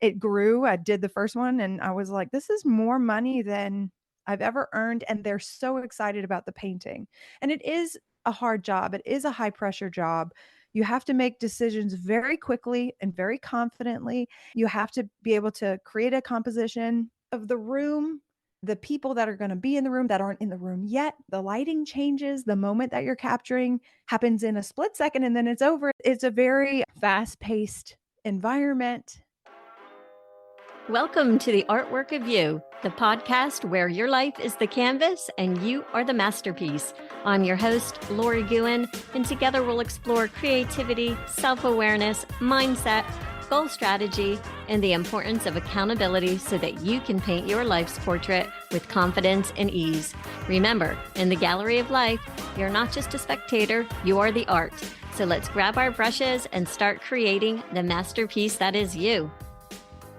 it grew. I did the first one and I was like, this is more money than I've ever earned. And they're so excited about the painting. And it is a hard job. It is a high pressure job. You have to make decisions very quickly and very confidently. You have to be able to create a composition of the room, the people that are going to be in the room that aren't in the room yet. The lighting changes. The moment that you're capturing happens in a split second and then it's over. It's a very fast paced environment. Welcome to the Artwork of You, the podcast where your life is the canvas and you are the masterpiece. I'm your host, Lori Guin, and together we'll explore creativity, self-awareness, mindset, goal strategy, and the importance of accountability so that you can paint your life's portrait with confidence and ease. Remember, in the gallery of life, you're not just a spectator, you are the art. So let's grab our brushes and start creating the masterpiece that is you.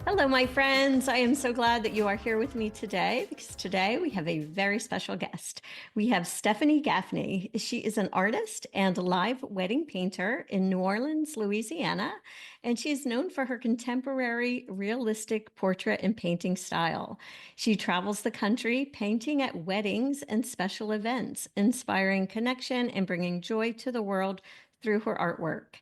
Hello, my friends. I am so glad that you are here with me today because today we have a very special guest. We have Stephanie Gaffney. She is an artist and live wedding painter in New Orleans, Louisiana, and she is known for her contemporary, realistic portrait and painting style. She travels the country painting at weddings and special events, inspiring connection and bringing joy to the world through her artwork.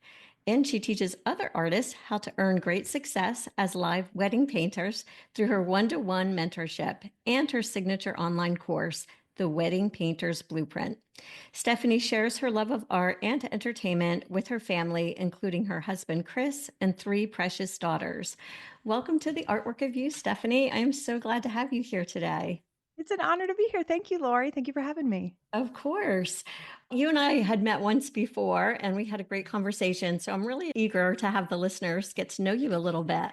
And she teaches other artists how to earn great success as live wedding painters through her one-to-one mentorship and her signature online course, The Wedding Painter's Blueprint. Stephanie shares her love of art and entertainment with her family, including her husband, Chris, and 3 precious daughters. Welcome to the Artwork of You, Stephanie. I am so glad to have you here today. It's an honor to be here. Thank you, Lori. Thank you for having me. Of course. You and I had met once before and we had a great conversation. So I'm really eager to have the listeners get to know you a little bit.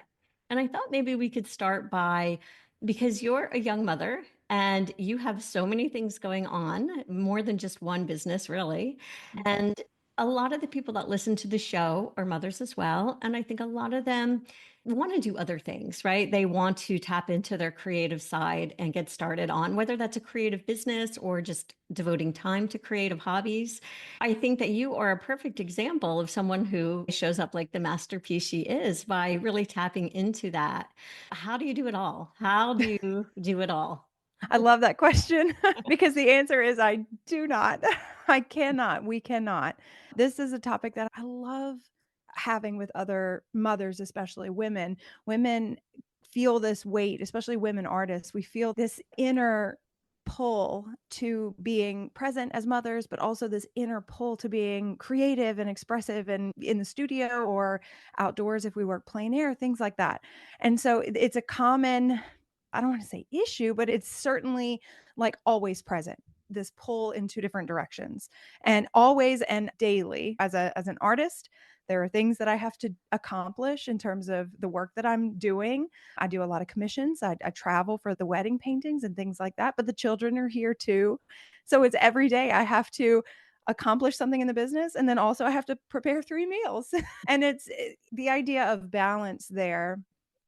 And I thought maybe we could start by, because you're a young mother and you have so many things going on, more than just one business, really. And a lot of the people that listen to the show are mothers as well. And I think a lot of them want to do other things, right? They want to tap into their creative side and get started on whether that's a creative business or just devoting time to creative hobbies. I think that you are a perfect example of someone who shows up like the masterpiece she is by really tapping into that. How do you do it all? How do you do it all? I love that question because the answer is I do not. I cannot. We cannot. This is a topic that I love having with other mothers, especially women. Women feel this weight, especially women artists. We feel this inner pull to being present as mothers, but also this inner pull to being creative and expressive and in the studio or outdoors if we work plein air, things like that. And so it's a common, I don't want to say issue, but it's certainly like always present, this pull in 2 different directions. And always and daily as an artist, there are things that I have to accomplish in terms of the work that I'm doing. I do a lot of commissions. I travel for the wedding paintings and things like that, but the children are here too. So it's every day I have to accomplish something in the business and then also I have to prepare 3 meals. And the idea of balance there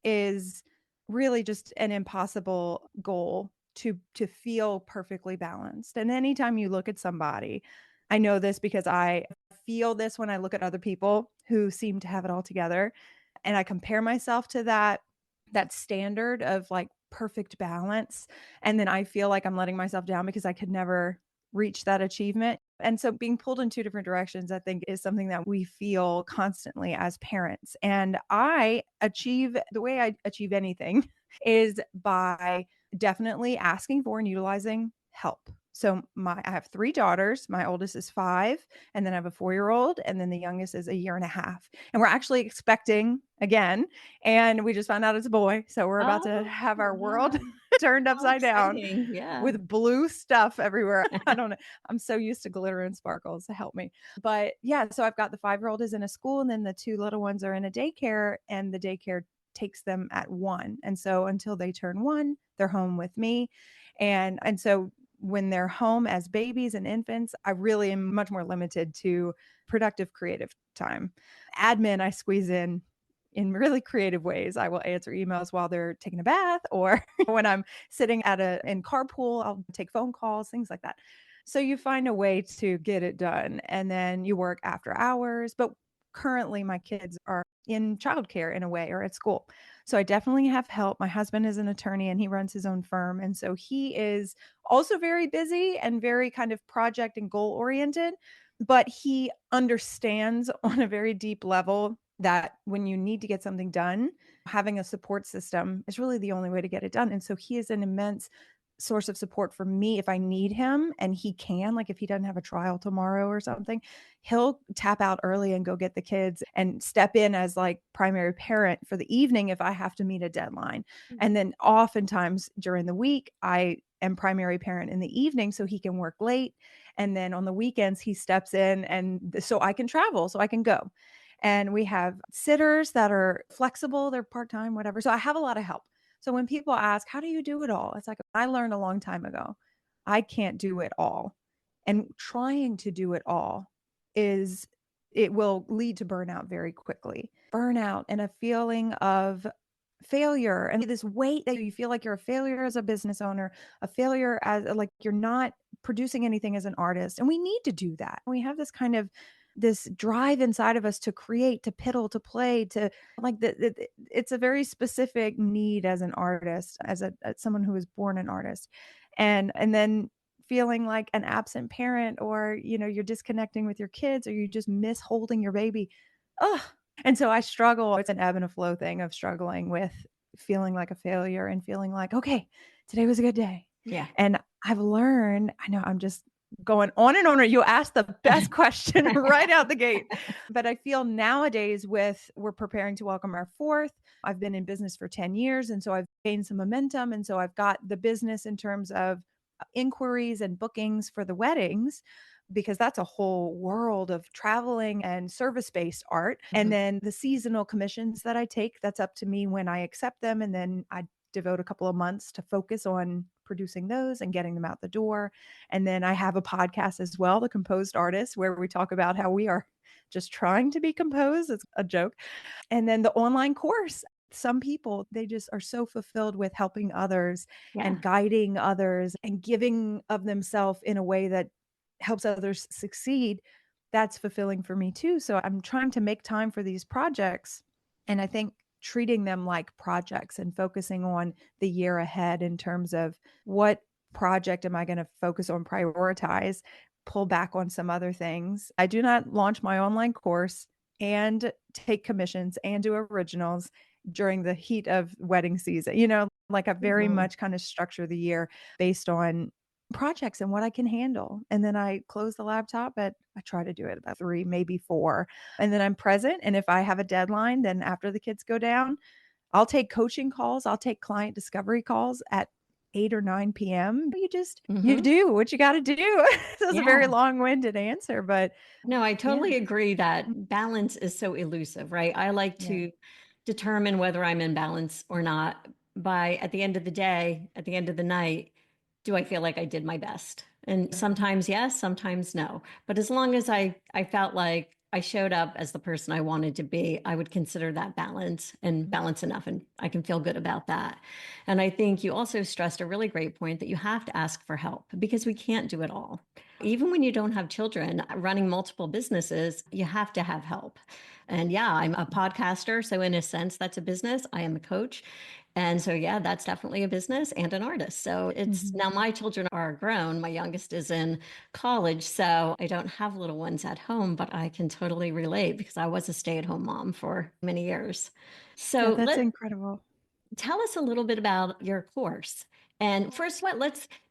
is really just an impossible goal to feel perfectly balanced. And anytime you look at somebody, I know this because I feel this when I look at other people who seem to have it all together and I compare myself to that standard of like perfect balance, and then I feel like I'm letting myself down because I could never reach that achievement. And so being pulled in 2 different directions, I think, is something that we feel constantly as parents. And the way I achieve anything is by definitely asking for and utilizing help. So I have 3 daughters. My oldest is 5, and then I have a 4-year-old, and then the youngest is a year and a half. And we're actually expecting again, and we just found out it's a boy. So we're about to Oh, have our world wow. turned How upside down exciting. Yeah. with blue stuff everywhere. I don't know. I'm so used to glitter and sparkles to help me. But yeah, so I've got the 5-year-old is in a school and then the 2 little ones are in a daycare, and the daycare takes them at 1. And so until they turn 1, they're home with me. And so when they're home as babies and infants, I really am much more limited to productive creative time. Admin, I squeeze in really creative ways. I will answer emails while they're taking a bath, or when I'm sitting in carpool, I'll take phone calls, things like that. So you find a way to get it done, and then you work after hours. But currently my kids are in childcare in a way or at school. So I definitely have help. My husband is an attorney and he runs his own firm. And so he is also very busy and very kind of project and goal oriented, but he understands on a very deep level that when you need to get something done, having a support system is really the only way to get it done. And so he is an immense source of support for me if I need him, and he can, like if he doesn't have a trial tomorrow or something, he'll tap out early and go get the kids and step in as like primary parent for the evening if I have to meet a deadline. And then oftentimes during the week, I am primary parent in the evening so he can work late. And then on the weekends, he steps in and so I can travel, so I can go. And we have sitters that are flexible, they're part time, whatever. So I have a lot of help. So when people ask, how do you do it all? It's like, I learned a long time ago, I can't do it all. And trying to do it all is, it will lead to burnout very quickly. Burnout and a feeling of failure and this weight that you feel like you're a failure as a business owner, a failure as like you're not producing anything as an artist. And we need to do that. We have this kind of this drive inside of us to create, to piddle, to play, to like it's a very specific need as an artist, as someone who was born an artist. And then feeling like an absent parent, or you're disconnecting with your kids, or you just miss holding your baby. Ugh. And so I struggle. It's an ebb and a flow thing of struggling with feeling like a failure and feeling like, okay, today was a good day. Yeah. And I've learned, I know I'm just going on and on. You asked the best question right out the gate. But I feel nowadays we're preparing to welcome our fourth. I've been in business for 10 years. And so I've gained some momentum. And so I've got the business in terms of inquiries and bookings for the weddings, because that's a whole world of traveling and service-based art. And then the seasonal commissions that I take, that's up to me when I accept them. And then I devote a couple of months to focus on producing those and getting them out the door. And then I have a podcast as well, The Composed Artist, where we talk about how we are just trying to be composed. It's a joke. And then the online course. Some people, they just are so fulfilled with helping others and guiding others and giving of themselves in a way that helps others succeed. That's fulfilling for me too. So I'm trying to make time for these projects. And I think treating them like projects and focusing on the year ahead in terms of what project am I going to focus on, prioritize, pull back on some other things. I do not launch my online course and take commissions and do originals during the heat of wedding season. Like I very much kind of structure the year based on projects and what I can handle. And then I close the laptop I try to do it about 3, maybe 4. And then I'm present. And if I have a deadline, then after the kids go down, I'll take coaching calls. I'll take client discovery calls at 8 or 9 p.m. You do what you got to do. It's a very long-winded answer, but no, I totally agree that balance is so elusive, right? I like to determine whether I'm in balance or not by, at the end of the day, at the end of the night, do I feel like I did my best? And sometimes yes, sometimes no. But as long as I felt like I showed up as the person I wanted to be, I would consider that balance and balance enough. And I can feel good about that. And I think you also stressed a really great point that you have to ask for help because we can't do it all. Even when you don't have children, running multiple businesses, you have to have help. And yeah, I'm a podcaster. So in a sense, that's a business. I am a coach. And so, yeah, that's definitely a business and an artist. So it's now my children are grown. My youngest is in college. So I don't have little ones at home, but I can totally relate because I was a stay-at-home mom for many years. So that's incredible. Tell us a little bit about your course. And first,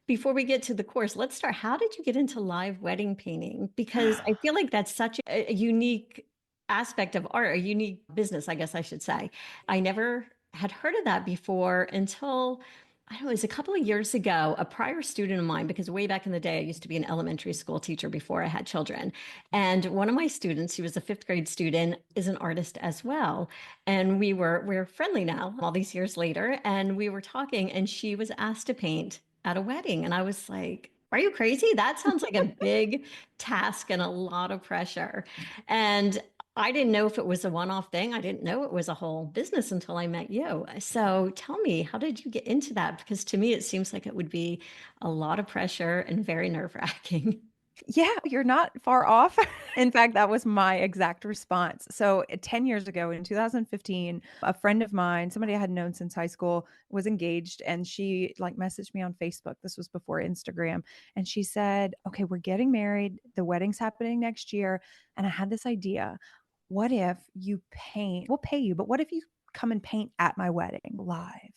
before we get to the course, let's start. How did you get into live wedding painting? Because I feel like that's such a unique aspect of art, a unique business, I guess I should say. I never had heard of that before until I don't know, it was a couple of years ago, a prior student of mine, because way back in the day, I used to be an elementary school teacher before I had children. And one of my students, who was a 5th grade student, is an artist as well. And we're friendly now, all these years later. And we were talking, and she was asked to paint at a wedding. And I was like, are you crazy? That sounds like a big task and a lot of pressure. And I didn't know if it was a one-off thing. I didn't know it was a whole business until I met you. So tell me, how did you get into that? Because to me, it seems like it would be a lot of pressure and very nerve-wracking. Yeah, you're not far off. In fact, that was my exact response. So, 10 years ago in 2015, a friend of mine, somebody I had known since high school, was engaged and she like messaged me on Facebook. This was before Instagram. And she said, "Okay, we're getting married. The wedding's happening next year. And I had this idea. What if you paint? We'll pay you, but what if you come and paint at my wedding live?"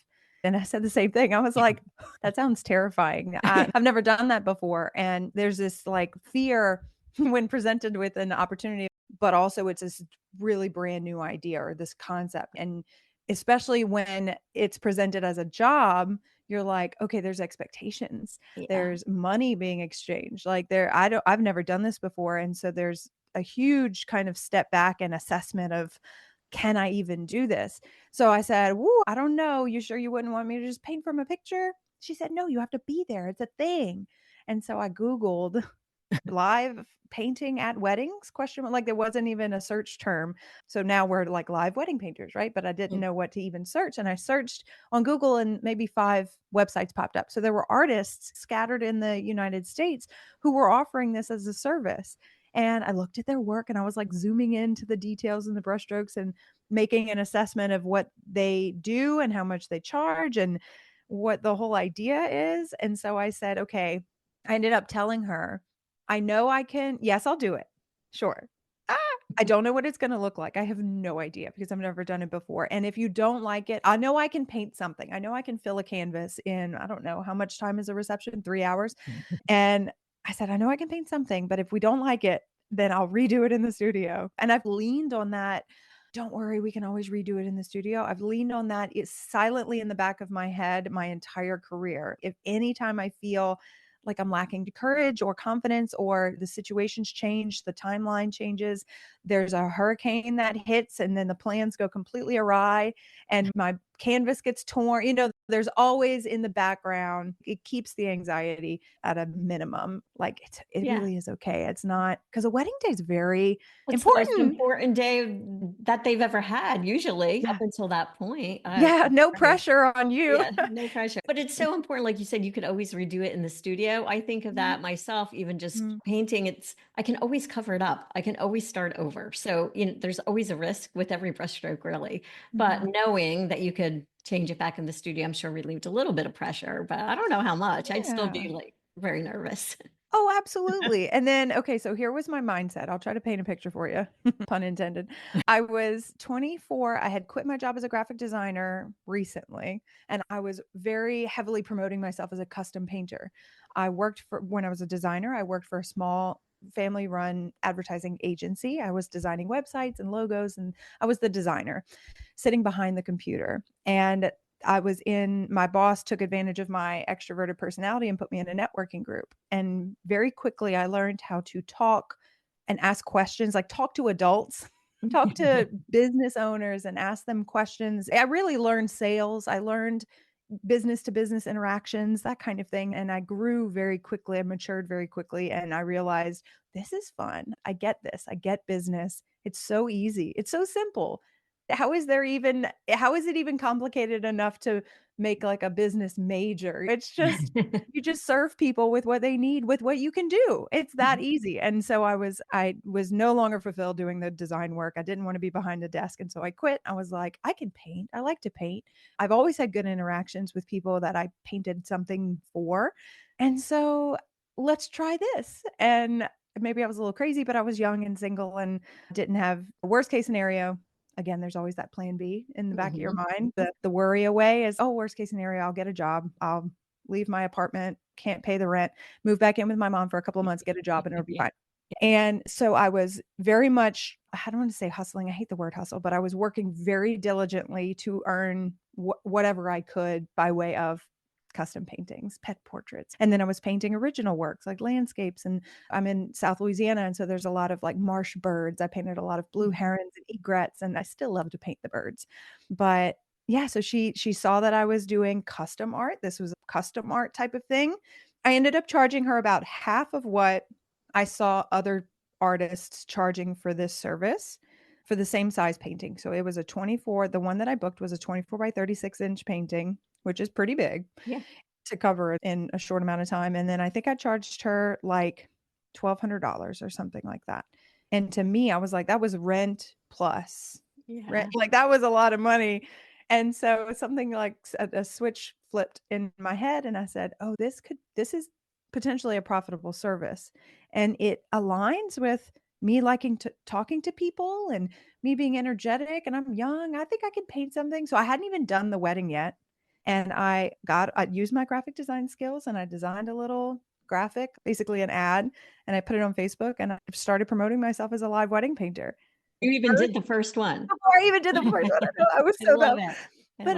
And I said the same thing. I was like, that sounds terrifying. I've never done that before. And there's this like fear when presented with an opportunity, but also it's this really brand new idea or this concept. And especially when it's presented as a job, you're like, okay, there's expectations. Yeah. There's money being exchanged. Like I've never done this before. And so there's a huge kind of step back and assessment of, can I even do this? So I said, "Woo, I don't know. You sure you wouldn't want me to just paint from a picture?" She said, "No, you have to be there. It's a thing." And so I Googled live painting at weddings, question mark, like there wasn't even a search term. So now we're like live wedding painters, right? But I didn't Mm. know what to even search. And I searched on Google and maybe 5 websites popped up. So there were artists scattered in the United States who were offering this as a service. And I looked at their work and I was like zooming into the details and the brushstrokes and making an assessment of what they do and how much they charge and what the whole idea is. And so I said, okay, I ended up telling her, I know I can, yes, I'll do it. Sure. Ah, I don't know what it's gonna look like. I have no idea because I've never done it before. And if you don't like it, I know I can paint something. I know I can fill a canvas in, I don't know how much time is a reception, 3 hours. And I said, I know I can paint something, but if we don't like it, then I'll redo it in the studio. And I've leaned on that. Don't worry, we can always redo it in the studio. I've leaned on that. It's silently in the back of my head my entire career. If anytime I feel like I'm lacking courage or confidence or the situations change, the timeline changes, there's a hurricane that hits and then the plans go completely awry and my canvas gets torn, there's always in the background, it keeps the anxiety at a minimum. Like it Yeah. really is okay. It's not because a wedding day is very It's the most important. important day that they've ever had, usually up Yeah. until that point. Yeah. No Right. pressure on you. Yeah, no pressure. But it's so important, like you said, you could always redo it in the studio. I think of Mhm. that myself, even just Mhm. painting, I can always cover it up. I can always start over. So, there's always a risk with every brushstroke, really. But Mhm. knowing that you could change it back in the studio, I'm sure relieved a little bit of pressure, but I don't know how much. I'd still be Yeah. like very nervous. Oh, absolutely. And then, okay, so here was my mindset. I'll try to paint a picture for you, pun intended. I was 24. I had quit my job as a graphic designer recently, and I was very heavily promoting myself as a custom painter. When I was a designer, I worked for a small family run advertising agency. I was designing websites and logos, and I was the designer sitting behind the computer. And my boss took advantage of my extroverted personality and put me in a networking group. And very quickly, I learned how to talk and ask questions, like talk to adults, talk to business owners and ask them questions. I really learned sales. I learned business to business interactions, that kind of thing. And I grew very quickly. I matured very quickly. And I realized this is fun. I get this. I get business. It's so easy. It's so simple. How is it even complicated enough to make like a business major? It's just you just serve people with what they need with what you can do. It's that easy. And so I was no longer fulfilled doing the design work. I didn't want to be behind a desk. And so I quit. I was like, I can paint. I like to paint. I've always had good interactions with people that I painted something for. And so let's try this. And maybe I was a little crazy, but I was young and single and didn't have a worst case scenario. Again, there's always that plan B in the back of your Mhm. mind. The worry away is, oh, worst case scenario, I'll get a job. I'll leave my apartment, can't pay the rent, move back in with my mom for a couple of months, get a job, and it'll be Yeah. fine. And so I was very much, I don't want to say hustling. I hate the word hustle, but I was working very diligently to earn whatever I could by way of custom paintings, pet portraits. And then I was painting original works like landscapes. And I'm in South Louisiana. And so there's a lot of like marsh birds. I painted a lot of blue Mhm. herons and egrets, and I still love to paint the birds. But yeah, so she saw that I was doing custom art. This was a custom art type of thing. I ended up charging her about half of what I saw other artists charging for this service for the same size painting. So it was the one that I booked was a 24 by 36-inch painting, which is pretty big Yeah. to cover it in a short amount of time. And then I think I charged her like $1,200 or something like that. And to me, I was like, that was rent plus rent. Yeah. Like that was a lot of money. And so something like a switch flipped in my head and I said, oh, this is potentially a profitable service. And it aligns with me liking to talking to people and me being energetic, and I'm young. I think I can paint something. So I hadn't even done the wedding yet. And I used my graphic design skills and I designed a little graphic, basically an ad, and I put it on Facebook and I started promoting myself as a live wedding painter. You even did the first one. Before I even did the first one, I know, I was I so love dumb. it. But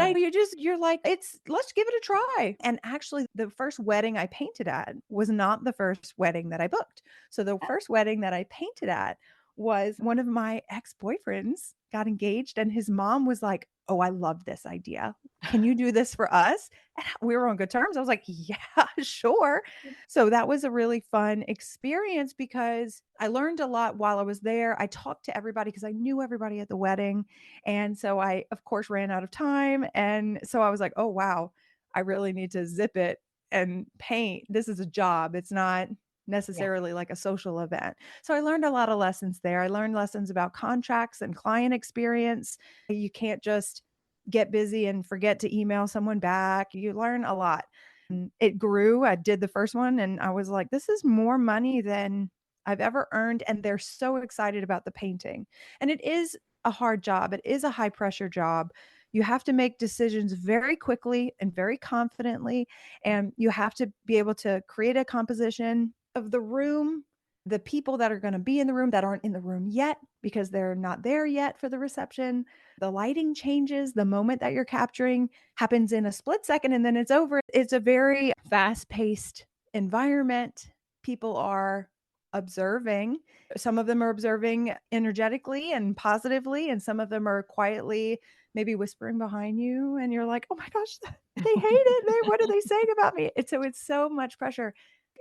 you're like, let's give it a try. And actually, the first wedding I painted at was not the first wedding that I booked. So the first wedding that I painted at was one of my ex-boyfriends got engaged and his mom was like, oh, I love this idea. Can you do this for us? And we were on good terms. I was like, yeah, sure. So that was a really fun experience because I learned a lot while I was there. I talked to everybody because I knew everybody at the wedding. And so I, of course, ran out of time. And so I was like, oh, wow, I really need to zip it and paint. This is a job. It's not necessarily like a social event. So I learned a lot of lessons there. I learned lessons about contracts and client experience. You can't just get busy and forget to email someone back. You learn a lot. And it grew. I did the first one and I was like, this is more money than I've ever earned. And they're so excited about the painting. And it is a hard job. It is a high pressure job. You have to make decisions very quickly and very confidently. And you have to be able to create a composition of the room, the people that are going to be in the room that aren't in the room yet because they're not there yet for the reception. The lighting changes. The moment that you're capturing happens in a split second and then it's over. It's a very fast paced environment. People are observing. Some of them are observing energetically and positively, and some of them are quietly maybe whispering behind you. And you're like, oh my gosh, they hate it. What are they saying about me? It's so much pressure.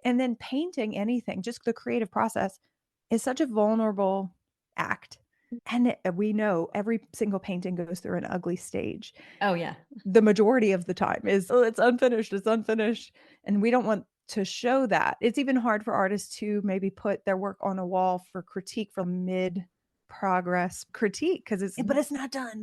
And then painting anything, just the creative process is such a vulnerable act. And we know every single painting goes through an ugly stage. Oh, yeah. The majority of the time is, oh, it's unfinished. It's unfinished. And we don't want to show that. It's even hard for artists to maybe put their work on a wall for critique from mid progress critique because but it's not done.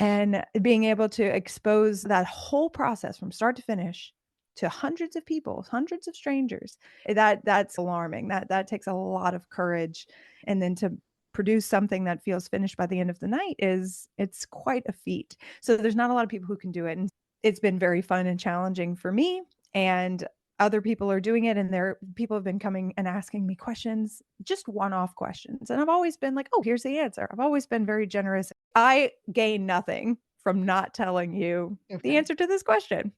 And being able to expose that whole process from start to finish to hundreds of people, hundreds of strangers, that's alarming. That takes a lot of courage. And then to produce something that feels finished by the end of the night it's quite a feat. So there's not a lot of people who can do it. And it's been very fun and challenging for me. And other people are doing it, and people have been coming and asking me questions, just one-off questions. And I've always been like, oh, here's the answer. I've always been very generous. I gain nothing from not telling you the answer to this question.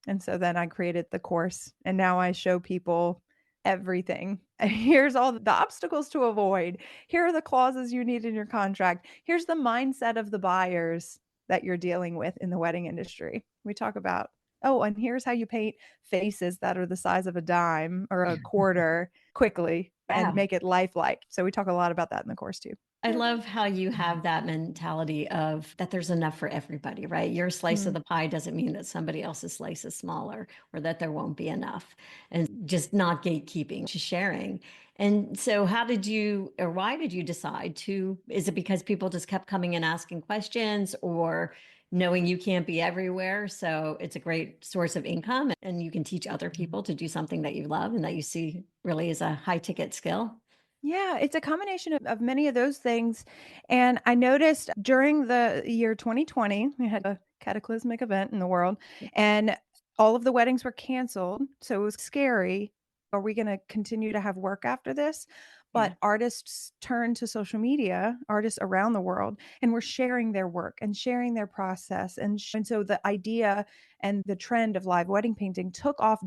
And so then I created the course, and now I show people everything. Here's all the obstacles to avoid. Here are the clauses you need in your contract. Here's the mindset of the buyers that you're dealing with in the wedding industry. We talk about, oh, and here's how you paint faces that are the size of a dime or a quarter quickly and make it lifelike. So we talk a lot about that in the course too. I love how you have that mentality of that there's enough for everybody, right? Your slice of the pie doesn't mean that somebody else's slice is smaller or that there won't be enough, and just not gatekeeping, just sharing. And so how did you, or why did you decide to, is it because people just kept coming and asking questions, or knowing you can't be everywhere, so it's a great source of income and you can teach other people to do something that you love and that you see really is a high ticket skill? Yeah, it's a combination of many of those things. And I noticed during the year 2020, we had a cataclysmic event in the world and all of the weddings were canceled. So it was scary. Are we going to continue to have work after this? But artists turned to social media, artists around the world, and were sharing their work and sharing their process. And so the idea and the trend of live wedding painting took off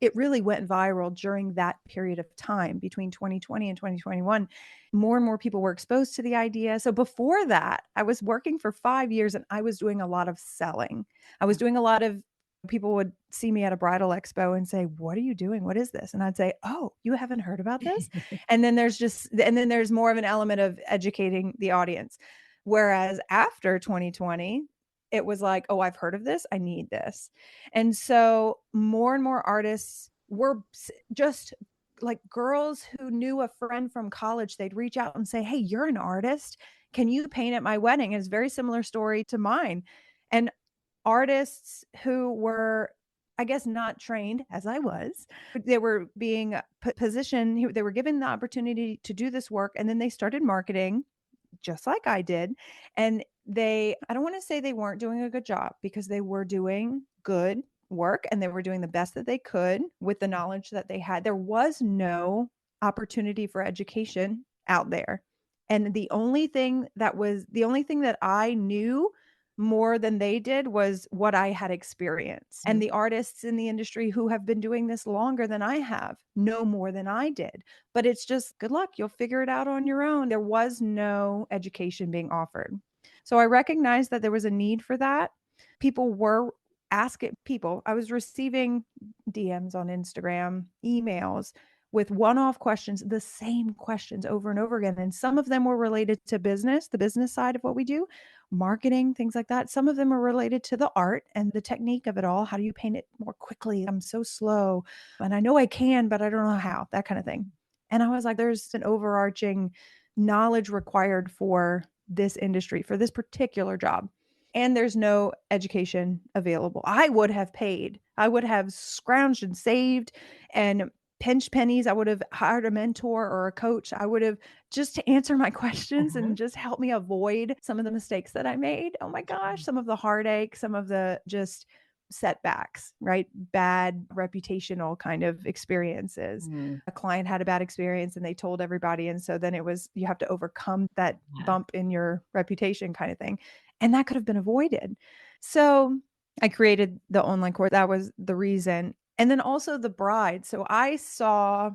it really went viral during that period of time between 2020 and 2021. More and more people were exposed to the idea. So before that, I was working for 5 years and I was doing a lot of selling. I was doing a lot of people would see me at a bridal expo and say, what are you doing? What is this? And I'd say, oh, you haven't heard about this? And then there's more of an element of educating the audience. Whereas after 2020, it was like, oh, I've heard of this. I need this. And so more and more artists were just like girls who knew a friend from college, they'd reach out and say, "Hey, you're an artist. Can you paint at my wedding?" It's a very similar story to mine. And artists who were, I guess, not trained as I was, they were being positioned, they were given the opportunity to do this work. And then they started marketing just like I did. And I don't want to say they weren't doing a good job, because they were doing good work and they were doing the best that they could with the knowledge that they had. There was no opportunity for education out there. And the only thing that I knew more than they did was what I had experienced. And the artists in the industry who have been doing this longer than I have know more than I did. But it's just good luck. You'll figure it out on your own. There was no education being offered. So I recognized that there was a need for that. People were asking people. I was receiving DMs on Instagram, emails with one-off questions, the same questions over and over again. And some of them were related to business, the business side of what we do, marketing, things like that. Some of them are related to the art and the technique of it all. How do you paint it more quickly? I'm so slow and I know I can, but I don't know how, that kind of thing. And I was like, there's an overarching knowledge required for this industry, for this particular job. And there's no education available. I would have paid, I would have scrounged and saved and pinched pennies. I would have hired a mentor or a coach. I would have, just to answer my questions and just help me avoid some of the mistakes that I made. Oh my gosh, some of the heartache, some of the just setbacks, right? Bad reputational kind of experiences. A client had a bad experience and they told everybody. And so then it was, you have to overcome that bump in your reputation kind of thing. And that could have been avoided. So I created the online course. That was the reason. And then also the bride. So I saw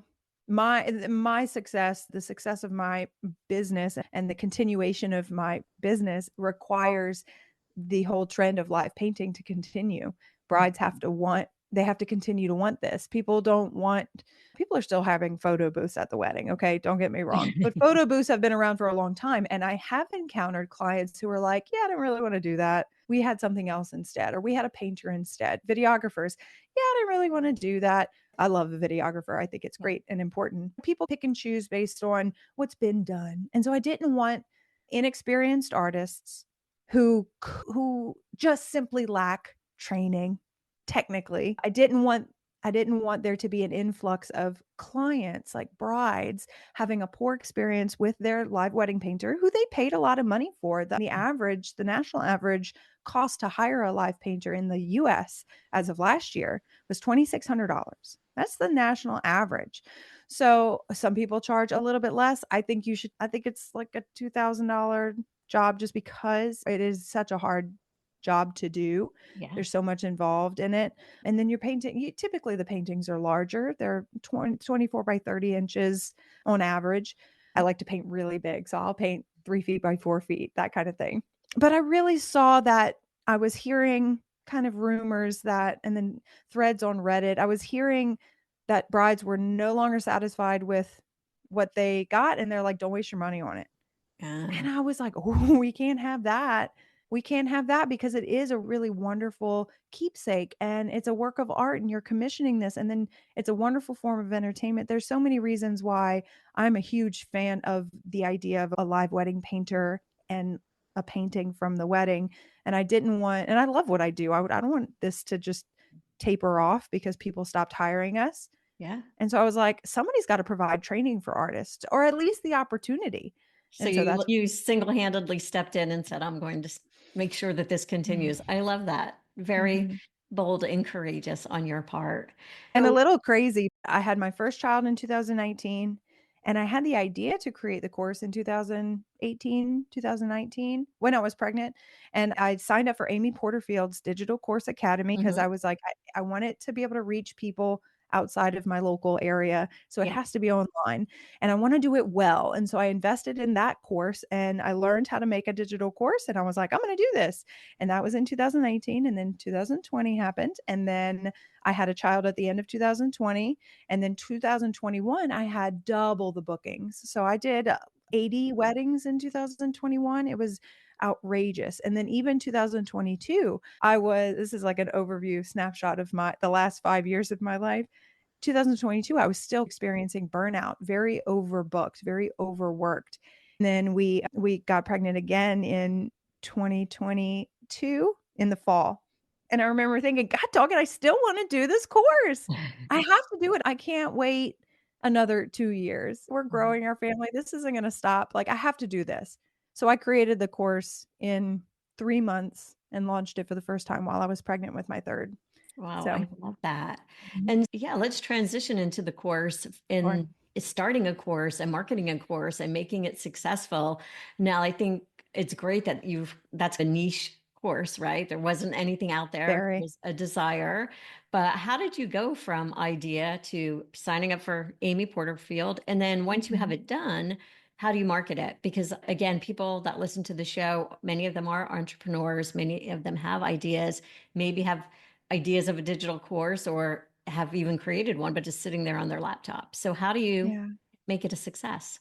my success, the success of my business and the continuation of my business requires the whole trend of live painting to continue. Brides they have to continue to want this. People are still having photo booths at the wedding. Okay. Don't get me wrong, but photo booths have been around for a long time. And I have encountered clients who are like, yeah, I don't really want to do that. We had something else instead, or we had a painter instead. Videographers. Yeah, I don't really want to do that. I love a videographer. I think it's great and important. People pick and choose based on what's been done. And so I didn't want inexperienced artists who just simply lack training technically. I didn't want there to be an influx of clients like brides having a poor experience with their live wedding painter who they paid a lot of money for. The national average cost to hire a live painter in the US as of last year was $2,600. That's the national average. So some people charge a little bit less. I think it's like a $2,000 job, just because it is such a hard job to do. There's so much involved in it. And then typically the paintings are larger. They're 24 by 30 inches on average. I like to paint really big. So I'll paint 3 feet by 4 feet, that kind of thing. But I really saw that I was hearing kind of rumors and then threads on Reddit. I was hearing that brides were no longer satisfied with what they got. And they're like, don't waste your money on it. And I was like, oh, we can't have that. We can't have that, because it is a really wonderful keepsake and it's a work of art and you're commissioning this. And then it's a wonderful form of entertainment. There's so many reasons why I'm a huge fan of the idea of a live wedding painter and a painting from the wedding. And and I love what I do. I don't want this to just taper off because people stopped hiring us. Yeah. And so I was like, somebody's got to provide training for artists, or at least the opportunity. So you single-handedly stepped in and said, I'm going to make sure that this continues. I love that. Very bold and courageous on your part. And a little crazy. I had my first child in 2019, and I had the idea to create the course in 2018, 2019 when I was pregnant. And I signed up for Amy Porterfield's Digital Course Academy because I was like, I want it to be able to reach people outside of my local area. So it has to be online and I want to do it well. And so I invested in that course and I learned how to make a digital course and I was like, I'm going to do this. And that was in 2019. And then 2020 happened. And then I had a child at the end of 2020. And then 2021, I had double the bookings. So I did 80 weddings in 2021. It was outrageous. And then even 2022, this is like an overview snapshot of the last 5 years of my life. 2022, I was still experiencing burnout, very overbooked, very overworked. And then we got pregnant again in 2022 in the fall. And I remember thinking, God dog it, I still want to do this course. I have to do it. I can't wait another 2 years. We're growing our family. This isn't going to stop. Like, I have to do this. So I created the course in 3 months and launched it for the first time while I was pregnant with my third. Wow, So, I love that. mhm, And yeah, let's transition into the course sure. in starting a course and marketing a course and making it successful. Now, I think it's great that that's a niche course, right? There wasn't anything out there. There Very. was a desire. But how did you go from idea to signing up for Amy Porterfield? And then once you have Mhm. it done, how do you market it? Because again, people that listen to the show, many of them are entrepreneurs, many of them have ideas, maybe have ideas of a digital course or have even created one, but just sitting there on their laptop. So how do you Yeah. make it a success?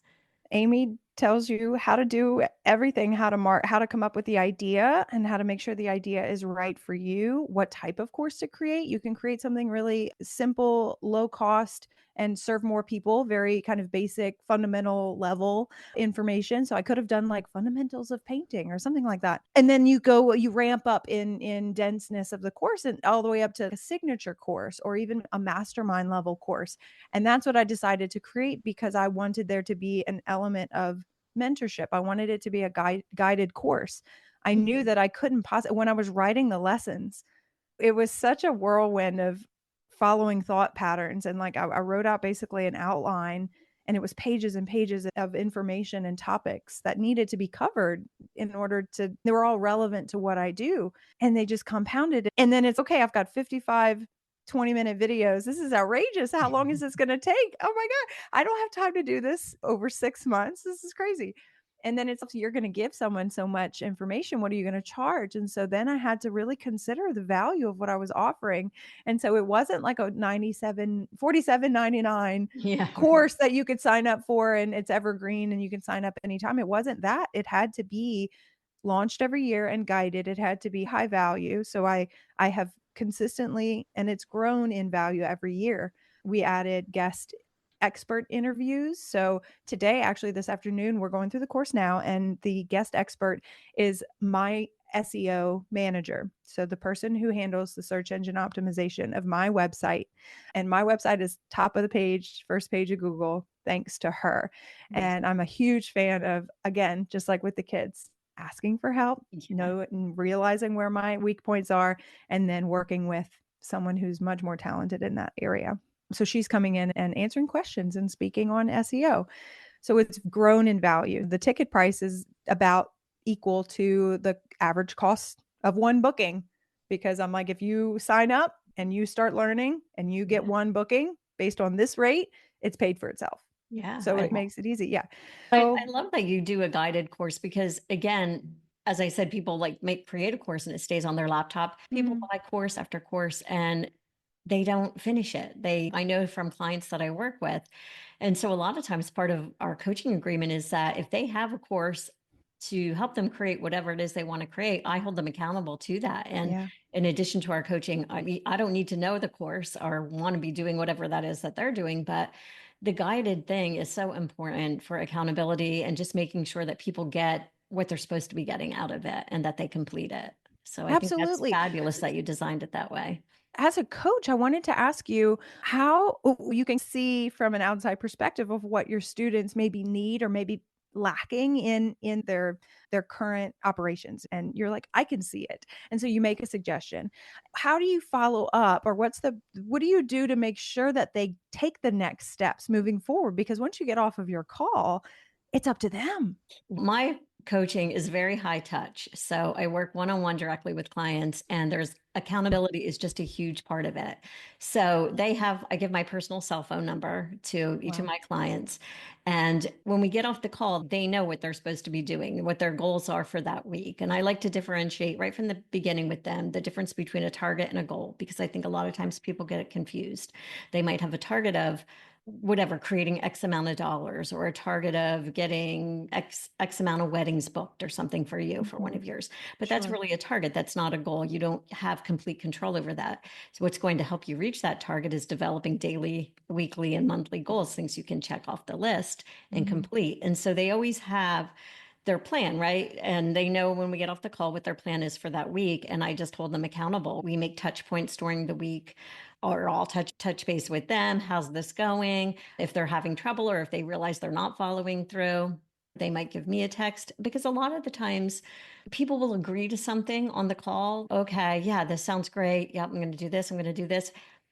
Amy tells you how to do everything, how to come up with the idea and how to make sure the idea is right for you, what type of course to create. You can create something really simple, low cost, and serve more people, very kind of basic, fundamental level information. So I could have done like fundamentals of painting or something like that. And then you ramp up in denseness of the course and all the way up to a signature course or even a mastermind level course. And that's what I decided to create because I wanted there to be an element of mentorship. I wanted it to be a guided course. I knew that I couldn't possibly, when I was writing the lessons, it was such a whirlwind of following thought patterns. And like I wrote out basically an outline and it was pages and pages of information and topics that needed to be covered in order to, they were all relevant to what I do. And they just compounded. And then it's okay, I've got 55 20-minute videos. This is outrageous. How long is this going to take? Oh my God. I don't have time to do this over 6 months. This is crazy. And then it's you're going to give someone so much information. What are you going to charge? And so then I had to really consider the value of what I was offering. And so it wasn't like a 47.99 Yeah. course that you could sign up for and it's evergreen and you can sign up anytime. It wasn't that. It had to be launched every year and guided. It had to be high value. So I have consistently, and it's grown in value every year. We added guest expert interviews. So today, actually this afternoon, we're going through the course now and the guest expert is my SEO manager. So the person who handles the search engine optimization of my website. And my website is top of the page, first page of Google, thanks to her. And I'm a huge fan of, again, just like with the kids, asking for help, Yeah. know and realizing where my weak points are, and then working with someone who's much more talented in that area. So she's coming in and answering questions and speaking on SEO. So it's grown in value. The ticket price is about equal to the average cost of one booking because I'm like, if you sign up and you start learning and you get Yeah. one booking based on this rate, it's paid for itself. Yeah. So it makes it easy. Yeah. I So, love that you do a guided course because again, as I said, people like create a course and it stays on their laptop. People mhm, buy course after course and they don't finish it. I know from clients that I work with. And so a lot of times part of our coaching agreement is that if they have a course to help them create whatever it is they want to create, I hold them accountable to that. And yeah. in addition to our coaching, I don't need to know the course or want to be doing whatever that is that they're doing, but the guided thing is so important for accountability and just making sure that people get what they're supposed to be getting out of it and that they complete it. So I think that's Absolutely. fabulous that you designed it that way. As a coach, I wanted to ask you how you can see from an outside perspective of what your students maybe need or maybe lacking in their current operations and you're like I can see it and so you make a suggestion. How do you follow up or what do you do to make sure that they take the next steps moving forward because once you get off of your call it's up to them. My coaching is very high touch. So I work one on one directly with clients, and there's accountability is just a huge part of it. So I give my personal cell phone number to each of Wow. my clients. And when we get off the call, they know what they're supposed to be doing, what their goals are for that week. And I like to differentiate right from the beginning with them the difference between a target and a goal, because I think a lot of times people get it confused. They might have a target of, whatever, creating X amount of dollars, or a target of getting X amount of weddings booked or something for you, for one Mhm. of yours. But that's Sure. really a target. That's not a goal. You don't have complete control over that. So what's going to help you reach that target is developing daily, weekly, and monthly goals, things you can check off the list and Mhm. complete. And so they always have their plan, right? And they know when we get off the call what their plan is for that week. And I just hold them accountable. We make touch points during the week, or I'll touch base with them. How's this going? If they're having trouble, or if they realize they're not following through, they might give me a text, because a lot of the times people will agree to something on the call. Okay, yeah, this sounds great. Yep, I'm going to do this. I'm going to do this.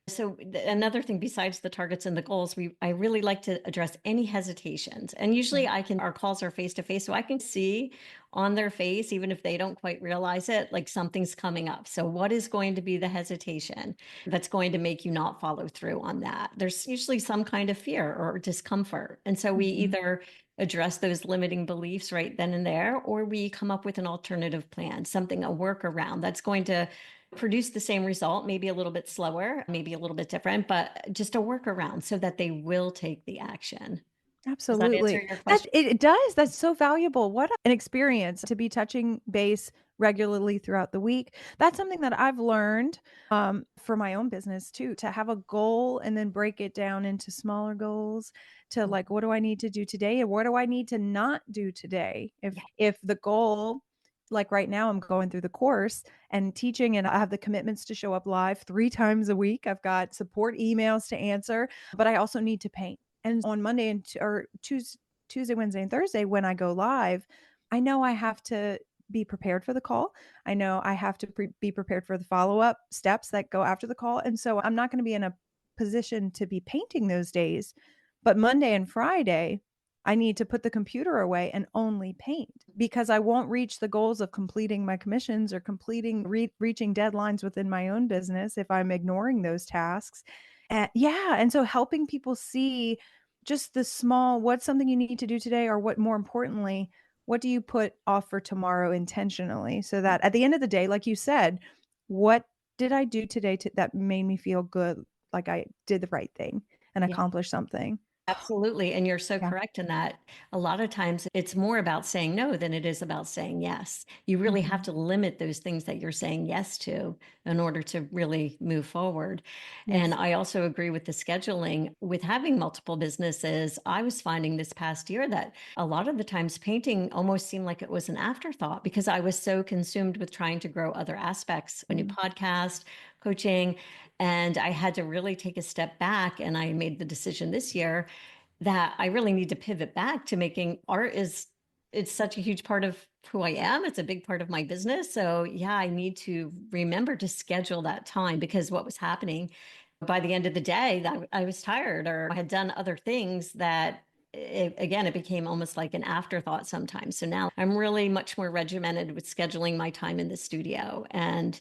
So another thing besides the targets and the goals, I really like to address any hesitations. And usually Right. our calls are face to face, so I can see on their face, even if they don't quite realize it, like something's coming up. So what is going to be the hesitation that's going to make you not follow through on that? There's usually some kind of fear or discomfort. And so we Mhm. either address those limiting beliefs right then and there, or we come up with an alternative plan, something, a workaround that's going to produce the same result, maybe a little bit slower, maybe a little bit different, but just a workaround so that they will take the action. Does that answer Absolutely. your That question? it does, that's so valuable. What an experience to be touching base regularly throughout the week. That's something that I've learned, for my own business too, to have a goal and then break it down into smaller goals to like, what do I need to do today and what do I need to not do today? Yeah. If the goal, like right now I'm going through the course and teaching and I have the commitments to show up live 3 times a week. I've got support emails to answer, but I also need to paint. And on Monday and Tuesday, Wednesday, and Thursday, when I go live, I know I have to be prepared for the call. I know I have to be prepared for the follow up steps that go after the call. And so I'm not going to be in a position to be painting those days. But Monday and Friday, I need to put the computer away and only paint because I won't reach the goals of completing my commissions or reaching deadlines within my own business if I'm ignoring those tasks. Yeah, and so helping people see just the small, what's something you need to do today, or what more importantly, what do you put off for tomorrow intentionally so that at the end of the day, like you said, what did I do today that made me feel good, like I did the right thing and Yeah. accomplished something? Absolutely. And you're so Yeah. correct in that. A lot of times it's more about saying no than it is about saying yes. You really have Mhm. to limit those things that you're saying yes to in order to really move forward. And Yes. I also agree with the scheduling. With having multiple businesses, I was finding this past year that a lot of the times painting almost seemed like it was an afterthought because I was so consumed with trying to grow other aspects, a new Mhm. podcast, coaching. And I had to really take a step back. And I made the decision this year that I really need to pivot back to making art is it's such a huge part of who I am. It's a big part of my business. So yeah, I need to remember to schedule that time, because what was happening by the end of the day, that I was tired or I had done other things that again, it became almost like an afterthought sometimes. So now I'm really much more regimented with scheduling my time in the studio. And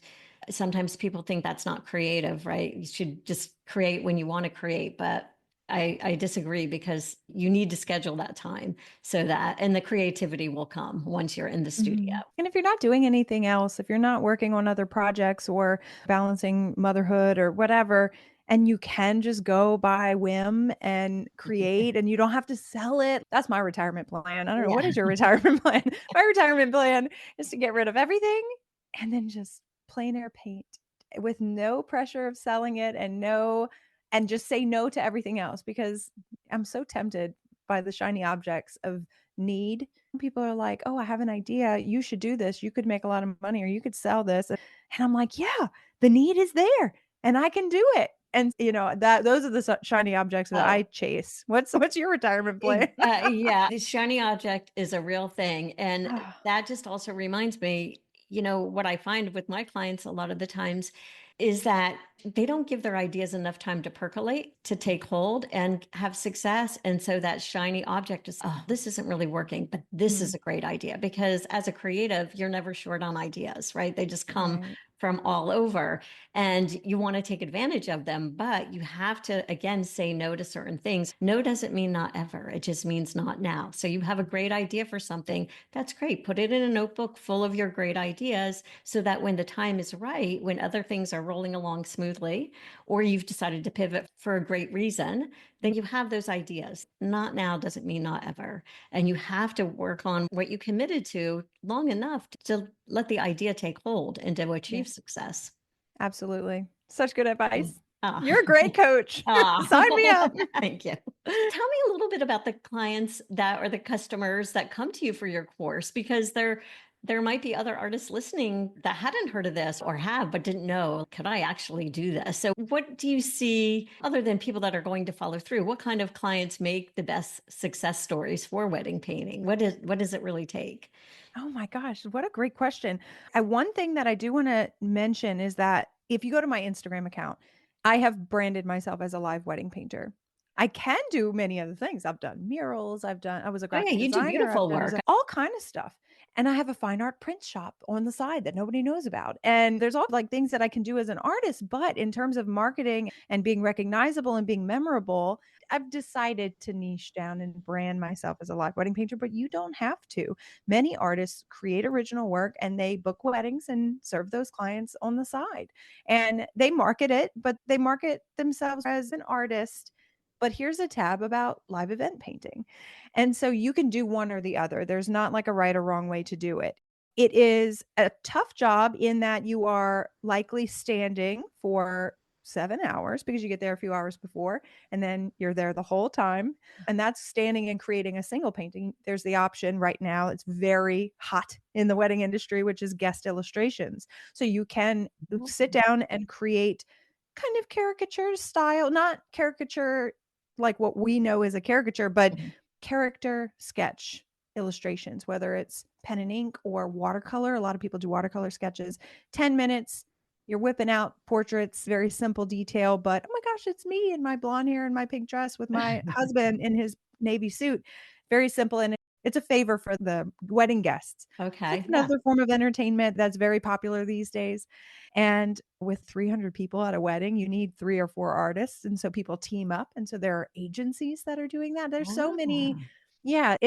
sometimes people think that's not creative, right? You should just create when you want to create. But I disagree, because you need to schedule that time so that, and the creativity will come once you're in the studio. Mhm. And if you're not doing anything else, if you're not working on other projects or balancing motherhood or whatever, and you can just go by whim and create and you don't have to sell it. That's my retirement plan. I don't know. What Yeah. is your retirement plan? My retirement plan is to get rid of everything and then just plain air paint with no pressure of selling it and just say no to everything else because I'm so tempted by the shiny objects of need. People are like, "Oh, I have an idea. You should do this. You could make a lot of money or you could sell this." And I'm like, "Yeah, the need is there and I can do it." And that those are the shiny objects that I Oh, chase. What's your retirement plan? yeah, the shiny object is a real thing. And Ah, that just also reminds me, what I find with my clients a lot of the times is that they don't give their ideas enough time to percolate, to take hold and have success. And so that shiny object is, oh, this isn't really working, but this is mm, a great idea. Because as a creative, you're never short on ideas, right? They just come right. from all over, and you want to take advantage of them, but you have to again say no to certain things. No doesn't mean not ever, it just means not now. So you have a great idea for something, that's great, put it in a notebook full of your great ideas, so that when the time is right, when other things are rolling along smoothly, or you've decided to pivot for a great reason, then you have those ideas. Not now doesn't mean not ever. And you have to work on what you committed to long enough to let the idea take hold and to Yeah, achieve success. absolutely. Such good Mm. advice. Ah, You're a great coach. ah, Sign me up. thank you. Tell me a little bit about the clients that or the customers that come to you for your course, because there might be other artists listening that hadn't heard of this or have but didn't know, could I actually do this? So what do you see other than people that are going to follow through? What kind of clients make the best success stories for wedding painting? What does it really take? Oh my gosh, what a great question. One thing that I do want to mention is that if you go to my Instagram account, I have branded myself as a live wedding painter. I can do many other things. I've done murals, I was a Oh yeah, graphic you do designer, I've beautiful done work. all kind of stuff. And I have a fine art print shop on the side that nobody knows about. And there's all like things that I can do as an artist, but in terms of marketing and being recognizable and being memorable, I've decided to niche down and brand myself as a live wedding painter, but you don't have to. Many artists create original work and they book weddings and serve those clients on the side. And they market it, but they market themselves as an artist. But here's a tab about live event painting. And so you can do one or the other. There's not like a right or wrong way to do it. It is a tough job in that you are likely standing for 7 hours because you get there a few hours before and then you're there the whole time, and that's standing and creating a single painting. There's the option right now, it's very hot in the wedding industry, which is guest illustrations. So you can sit down and create kind of caricature style, not caricature like what we know as a caricature, but Mhm. character sketch illustrations, whether it's pen and ink or watercolor. A lot of people do watercolor sketches. 10 minutes, you're whipping out portraits, very simple detail, but oh my gosh, it's me in my blonde hair and my pink dress with my husband in his navy suit. Very simple. And it's a favor for the wedding guests. So Okay. it's Yeah. another form of entertainment that's very popular these days. And with 300 people at a wedding, you need 3 or 4 artists. And so people team up. And so there are agencies that are doing that. There's so many. Ah, Yeah,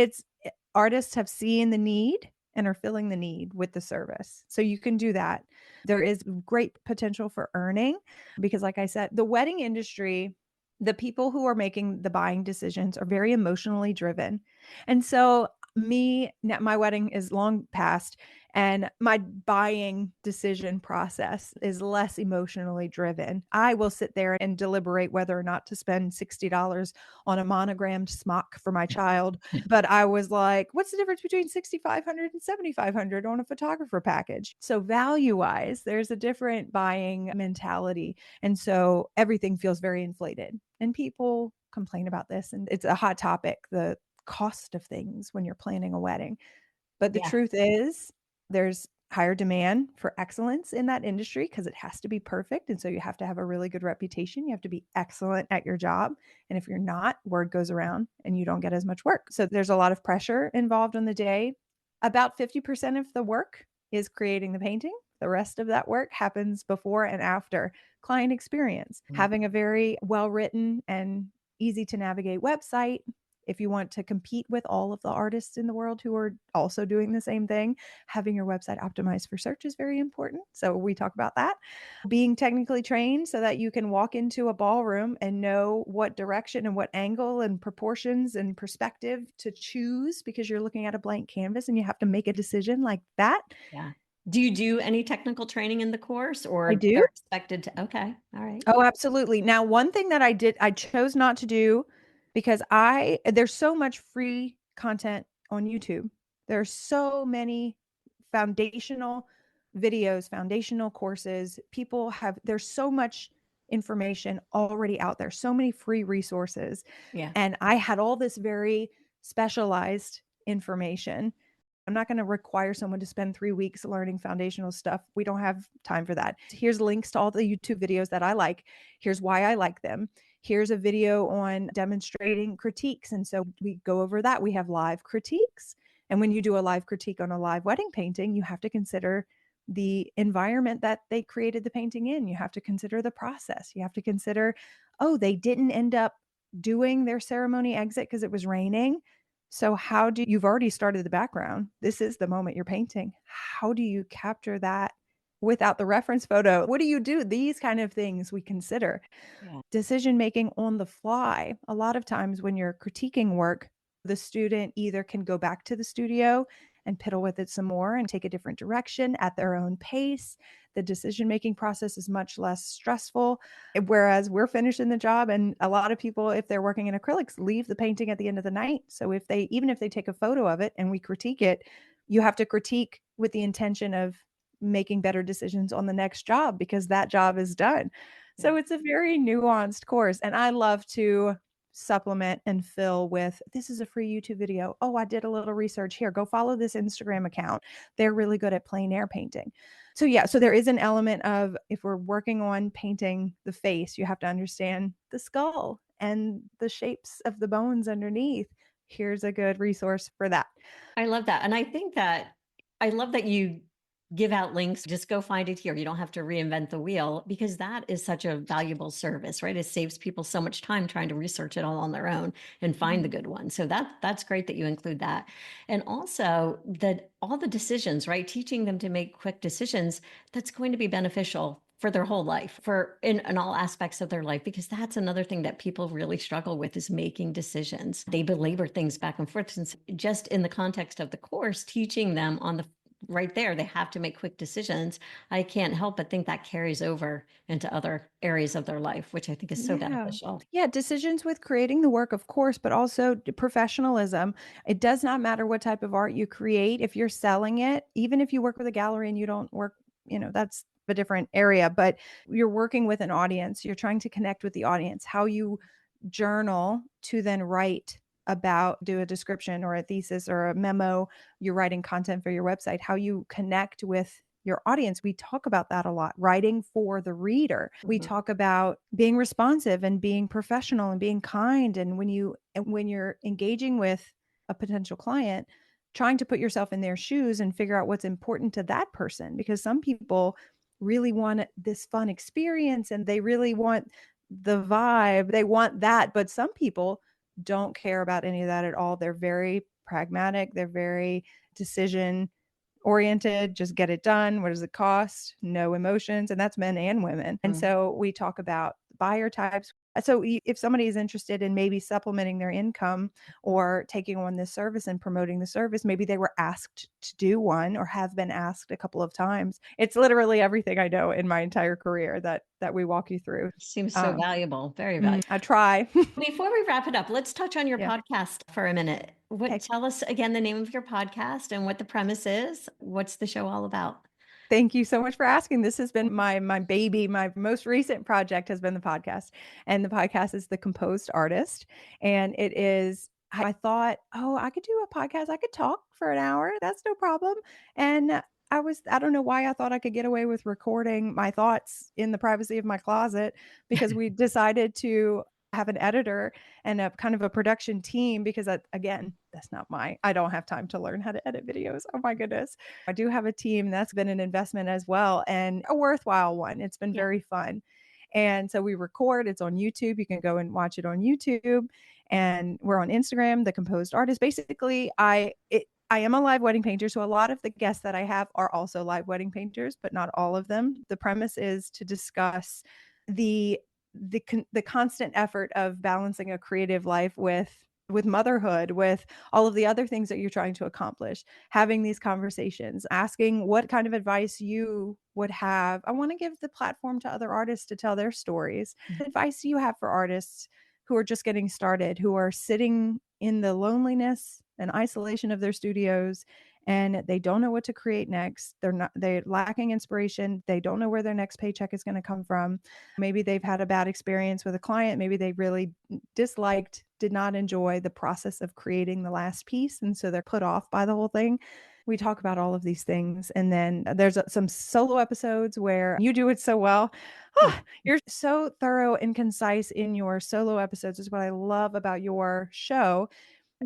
artists have seen the need and are filling the need with the service. So you can do that. There is great potential for earning because, like I said, the wedding industry, the people who are making the buying decisions are very emotionally driven. And so, my wedding is long past, and my buying decision process is less emotionally driven. I will sit there and deliberate whether or not to spend $60 on a monogrammed smock for my child, but I was like, what's the difference between 6,500 and 7,500 on a photographer package? So value-wise, there's a different buying mentality. And so everything feels very inflated. And people complain about this, and it's a hot topic, the cost of things when you're planning a wedding. But the yeah. truth is, there's higher demand for excellence in that industry because it has to be perfect. And so you have to have a really good reputation. You have to be excellent at your job. And if you're not, word goes around and you don't get as much work. So there's a lot of pressure involved on the day. About 50% of the work is creating the painting. The rest of that work happens before and after client experience. Mm. Having a very well written and easy to navigate website, if you want to compete with all of the artists in the world who are also doing the same thing, having your website optimized for search is very important. So we talk about that. Being technically trained so that you can walk into a ballroom and know what direction and what angle and proportions and perspective to choose because you're looking at a blank canvas and you have to make a decision like that. Yeah. Do you do any technical training in the course I or do. they're expected to? Okay. All right. Oh, absolutely. Now, one thing that I chose not to do because there's so much free content on YouTube. There's so many foundational videos, foundational courses. There's so much information already out there, so many free resources. Yeah. And I had all this very specialized information. I'm not going to require someone to spend 3 weeks learning foundational stuff. We don't have time for that. Here's links to all the YouTube videos that I like. Here's why I like them. Here's a video on demonstrating critiques. And so we go over that. We have live critiques. And when you do a live critique on a live wedding painting, you have to consider the environment that they created the painting in. You have to consider the process. You have to consider, oh, they didn't end up doing their ceremony exit because it was raining. So you've already started the background. This is the moment you're painting. How do you capture that without the reference photo. What do you do? These kind of things we consider. Yeah. Decision making on the fly. A lot of times when you're critiquing work, the student either can go back to the studio and piddle with it some more and take a different direction at their own pace. The decision making process is much less stressful. Whereas we're finishing the job, and a lot of people, if they're working in acrylics, leave the painting at the end of the night. So even if they take a photo of it and we critique it, you have to critique with the intention of making better decisions on the next job because that job is done. Yeah. So it's a very nuanced course. And I love to supplement and fill with, this is a free YouTube video. Oh, I did a little research here. Go follow this Instagram account. They're really good at plein air painting. So yeah, so there is an element of, if we're working on painting the face, you have to understand the skull and the shapes of the bones underneath. Here's a good resource for that. I love that. And I love that you give out links. Just go find it here. You don't have to reinvent the wheel, because that is such a valuable service, right? It saves people so much time trying to research it all on their own and find the good ones. So that's great that you include that. And also that all the decisions, right? Teaching them to make quick decisions, that's going to be beneficial for their whole life, for in all aspects of their life, because that's another thing that people really struggle with, is making decisions. They belabor things back and forth. And just in the context of the course, teaching them on the right there, they have to make quick decisions. I can't help but think that carries over into other areas of their life, which I think is so Yeah. beneficial. Yeah, decisions with creating the work, of course, but also professionalism. It does not matter what type of art you create. If you're selling it, even if you work with a gallery and you don't work, that's a different area, but you're working with an audience. You're trying to connect with the audience. How you journal to then write about, do a description or a thesis or a memo, you're writing content for your website, how you connect with your audience. We talk about that a lot, writing for the reader. We Mhm. talk about being responsive and being professional and being kind. And when you're engaging with a potential client, trying to put yourself in their shoes and figure out what's important to that person, because some people really want this fun experience and they really want the vibe, they want that, but some people don't care about any of that at all. They're very pragmatic, they're very decision oriented, just get it done. What does it cost? No emotions. And that's men and women. And Mhm. so we talk about buyer types. So if somebody is interested in maybe supplementing their income or taking on this service and promoting the service, maybe they were asked to do one or have been asked a couple of times. It's literally everything I know in my entire career that we walk you through. Seems so valuable, very valuable. I try. Before we wrap it up, let's touch on your Yeah. podcast for a minute. Okay. Tell us again the name of your podcast and what the premise is. What's the show all about? Thank you so much for asking. This has been my baby. My most recent project has been the podcast. And the podcast is The Composed Artist. And it is, I thought, oh, I could do a podcast. I could talk for an hour. That's no problem. And I don't know why I thought I could get away with recording my thoughts in the privacy of my closet, because we decided to have an editor and a kind of a production team, because again, I don't have time to learn how to edit videos. Oh my goodness. I do have a team. That's been an investment as well, and a worthwhile one. It's been Yeah. very fun. And so we record, it's on YouTube. You can go and watch it on YouTube. And we're on Instagram, The Composed Artist. Basically, I am a live wedding painter. So a lot of the guests that I have are also live wedding painters, but not all of them. The premise is to discuss the the constant effort of balancing a creative life with motherhood, with all of the other things that you're trying to accomplish, having these conversations, asking what kind of advice you would have. I want to give the platform to other artists to tell their stories. What advice do you have for artists who are just getting started, who are sitting in the loneliness and isolation of their studios, and they don't know what to create next? They're lacking inspiration. They don't know where their next paycheck is going to come from. Maybe they've had a bad experience with a client. Maybe they really did not enjoy the process of creating the last piece. And so they're put off by the whole thing. We talk about all of these things. And then there's some solo episodes where you do it so well. Mm. You're so thorough and concise in your solo episodes, is what I love about your show.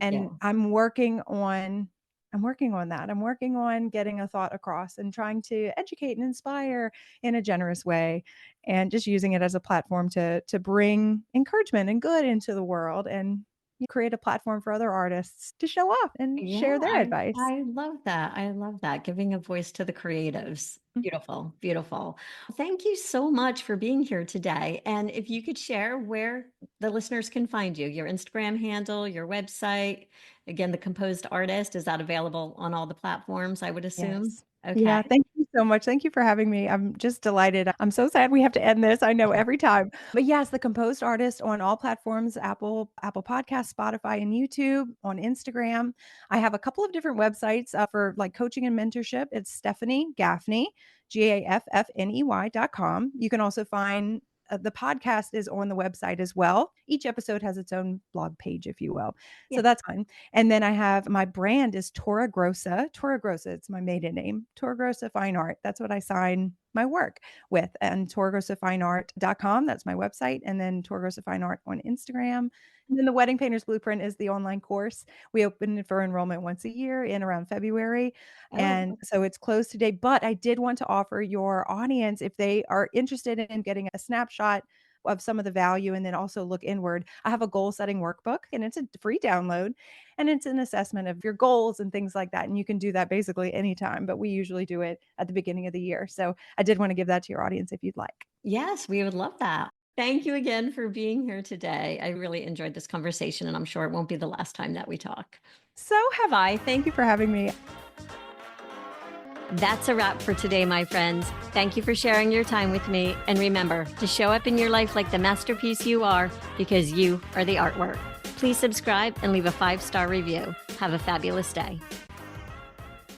Thank And you. I'm working on that. I'm working on getting a thought across and trying to educate and inspire in a generous way, and just using it as a platform to bring encouragement and good into the world. And create a platform for other artists to show up and Yeah, share their advice. I love that. I love that. Giving a voice to the creatives. Mm. Beautiful, beautiful. Thank you so much for being here today. And if you could share where the listeners can find you, your Instagram handle, your website, again, The Composed Artist, is that available on all the platforms, I would assume? Yes. Okay. Yeah, thank you so much. Thank you for having me. I'm just delighted. I'm so sad we have to end this. I know every time. But yes, The Composed Artist on all platforms, Apple Podcasts, Spotify, and YouTube, on Instagram. I have a couple of different websites for like coaching and mentorship. It's Stephanie Gaffney, GAFFNEY.com. You can also find the podcast is on the website as well. Each episode has its own blog page, if you will. Yeah. So that's fine. And then I have my brand is Tora Grossa. Tora Grossa, it's my maiden name. Tora Grossa Fine Art. That's what I sign my work with. And ToraGrossaFineArt.com. That's my website. And then Tora Grossa Fine Art on Instagram. And then the Wedding Painter's Blueprint is the online course. We open it for enrollment once a year in around February. Oh, And so it's closed today. But I did want to offer your audience, if they are interested in getting a snapshot of some of the value and then also look inward, I have a goal setting workbook and it's a free download and it's an assessment of your goals and things like that. And you can do that basically anytime, but we usually do it at the beginning of the year. So I did want to give that to your audience if you'd like. yes, we would love that. Thank you again for being here today. I really enjoyed this conversation, and I'm sure it won't be the last time that we talk. So have I. Thank you for having me. That's a wrap for today, my friends. Thank you for sharing your time with me. And remember to show up in your life like the masterpiece you are, because you are the artwork. Please subscribe and leave a 5-star review. Have a fabulous day.